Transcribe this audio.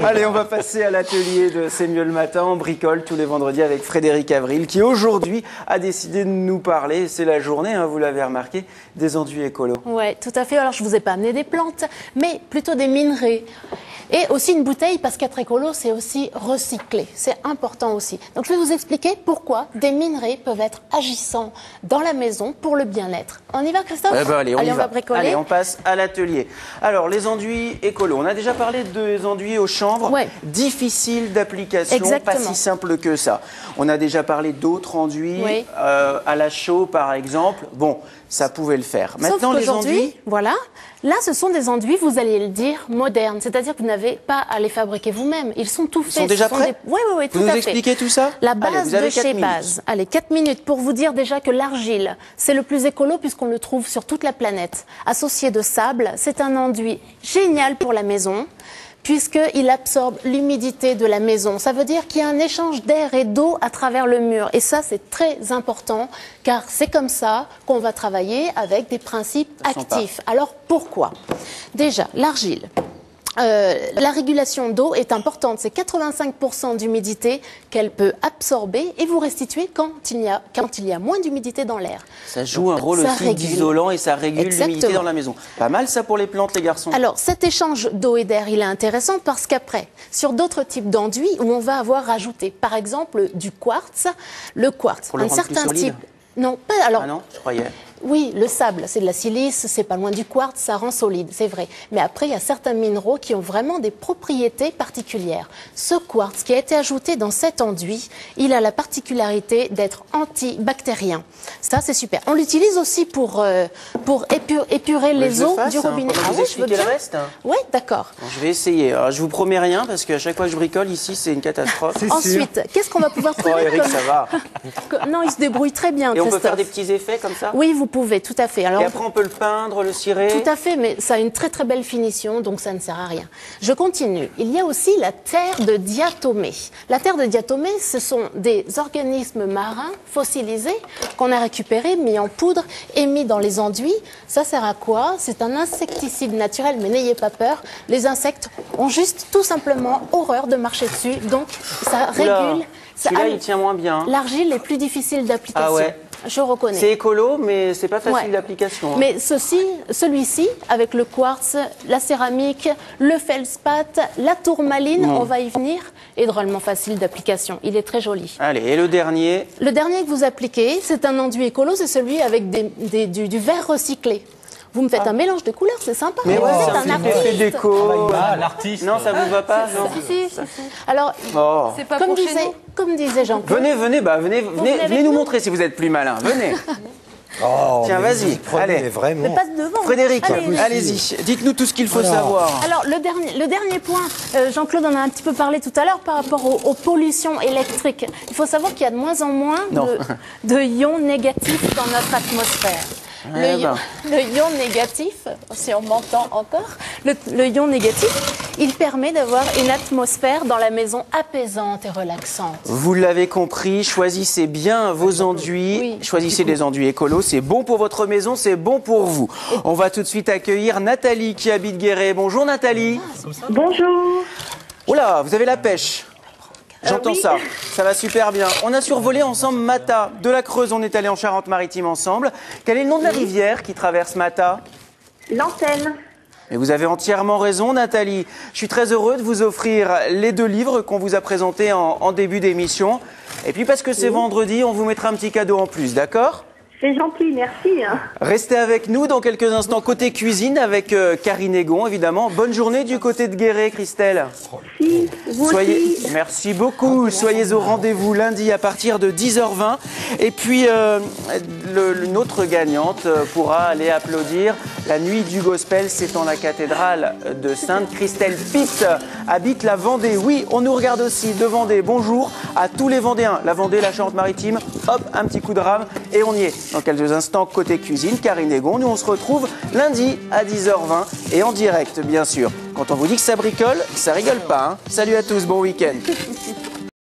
Allez, on va passer à l'atelier de C'est mieux le matin. On bricole tous les vendredis avec Frédéric Avril qui aujourd'hui a décidé de nous parler. C'est la journée, hein, vous l'avez remarqué, des enduits écolos. Oui, tout à fait. Alors, je ne vous ai pas amené des plantes, mais plutôt des minerais. Et aussi une bouteille, parce qu'être écolo, c'est aussi recycler. C'est important aussi. Donc, je vais vous expliquer pourquoi des minerais peuvent être agissants dans la maison pour le bien-être. On y va, Christophe? Allez, on va bricoler. Allez, on passe à l'atelier. Alors, les enduits écolos. On a déjà parlé des enduits au chanvre. Ouais. Difficile d'application, pas si simple que ça. On a déjà parlé d'autres enduits, oui. À la chaux, par exemple. Bon, ça pouvait le faire. Maintenant, les enduits... Voilà. Là, ce sont des enduits, vous allez le dire, modernes. C'est-à-dire que vous n'avez pas à les fabriquer vous-même. Ils sont tout faits. Ils sont déjà prêts? Oui, tout à fait. Vous nous expliquez tout ça? La base Allez, vous avez de chez Base. Allez, 4 minutes pour vous dire déjà que l'argile, c'est le plus écolo puisqu'on le trouve sur toute la planète. Associé de sable, c'est un enduit génial pour la maison, puisqu'il absorbe l'humidité de la maison. Ça veut dire qu'il y a un échange d'air et d'eau à travers le mur. Et ça, c'est très important, car c'est comme ça qu'on va travailler avec des principes actifs. Alors, pourquoi? Déjà, l'argile. La régulation d'eau est importante. C'est 85% d'humidité qu'elle peut absorber et vous restituer quand il y a moins d'humidité dans l'air. Ça joue un rôle aussi d'isolant et ça régule l'humidité dans la maison. Pas mal ça pour les plantes, les garçons. Alors cet échange d'eau et d'air, il est intéressant parce qu'après, sur d'autres types d'enduits où on va avoir rajouté, par exemple, du quartz, le quartz, pour le rendre plus solide. Non, pas alors. Ah non, je croyais. Oui, le sable, c'est de la silice, c'est pas loin du quartz, ça rend solide, c'est vrai. Mais après, il y a certains minéraux qui ont vraiment des propriétés particulières. Ce quartz qui a été ajouté dans cet enduit, il a la particularité d'être antibactérien. Ça, c'est super. On l'utilise aussi pour épurer les eaux du robinet. Ah oui, je veux bien. Le reste. Oui, d'accord. Bon, je vais essayer. Alors, je vous promets rien parce qu'à chaque fois que je bricole ici, c'est une catastrophe. Ensuite, qu'est-ce qu'on va pouvoir trouver? Oh, Eric, ça va. Non, il se débrouille très bien. Et on peut faire des petits effets comme ça? Oui, vous pouvez, tout à fait. Alors, et après, on peut le peindre, le cirer? Tout à fait, mais ça a une très très belle finition, donc ça ne sert à rien. Je continue. Il y a aussi la terre de diatomée. La terre de diatomée, ce sont des organismes marins fossilisés qu'on a récupérés, mis en poudre et mis dans les enduits. Ça sert à quoi? C'est un insecticide naturel, mais n'ayez pas peur. Les insectes ont juste tout simplement horreur de marcher dessus, donc ça régule. Celui-là, il tient moins bien. L'argile est plus difficile d'application. Ah ouais. Je reconnais. C'est écolo, mais c'est pas facile d'application. Hein. Mais celui-ci, avec le quartz, la céramique, le feldspath, la tourmaline, on va y venir, est drôlement facile d'application. Il est très joli. Allez, et le dernier? Le dernier que vous appliquez, c'est un enduit écolo, c'est celui avec du verre recyclé. Vous me faites un mélange de couleurs, c'est sympa. Mais vous êtes un artiste. Déco. L'artiste. Non, ça vous va pas? Non. Si. Alors, c'est pas comme disait Jean-Claude. Venez nous montrer si vous êtes plus malin. Venez. Tiens, vas-y. Allez. Mais passe devant. Frédéric, allez-y. Dites-nous tout ce qu'il faut savoir. Alors, le dernier point, Jean-Claude en a un petit peu parlé tout à l'heure par rapport aux pollutions électriques. Il faut savoir qu'il y a de moins en moins de ions négatifs dans notre atmosphère. Le ion négatif, si on m'entend encore, le ion négatif, il permet d'avoir une atmosphère dans la maison apaisante et relaxante. Vous l'avez compris, choisissez bien vos enduits, choisissez des enduits écolos, c'est bon pour votre maison, c'est bon pour vous. On va tout de suite accueillir Nathalie qui habite Guéret. Bonjour Nathalie. Bonjour. Oula, vous avez la pêche. J'entends ça va super bien. On a survolé ensemble Mata, de la Creuse, on est allé en Charente-Maritime ensemble. Quel est le nom de la rivière qui traverse Mata? L'Antenne. Et vous avez entièrement raison Nathalie. Je suis très heureux de vous offrir les 2 livres qu'on vous a présentés en début d'émission. Et puis parce que c'est vendredi, on vous mettra un petit cadeau en plus, d'accord? C'est gentil, merci. Restez avec nous dans quelques instants côté cuisine avec Karine Egon, évidemment. Bonne journée du côté de Guéret, Christelle. Si, Merci beaucoup. Soyez au rendez-vous lundi à partir de 10h20. Et puis, notre gagnante pourra aller applaudir la nuit du gospel. C'est en la cathédrale de Sainte. Christelle Pitt habite la Vendée. Oui, on nous regarde aussi de Vendée. Bonjour à tous les Vendéens. La Vendée, la Charente-Maritime. Hop, un petit coup de rame et on y est. Dans quelques instants, côté cuisine, Karine Egon. Nous, on se retrouve lundi à 10h20 et en direct, bien sûr. Quand on vous dit que ça bricole, ça rigole pas. Hein. Salut à tous, bon week-end.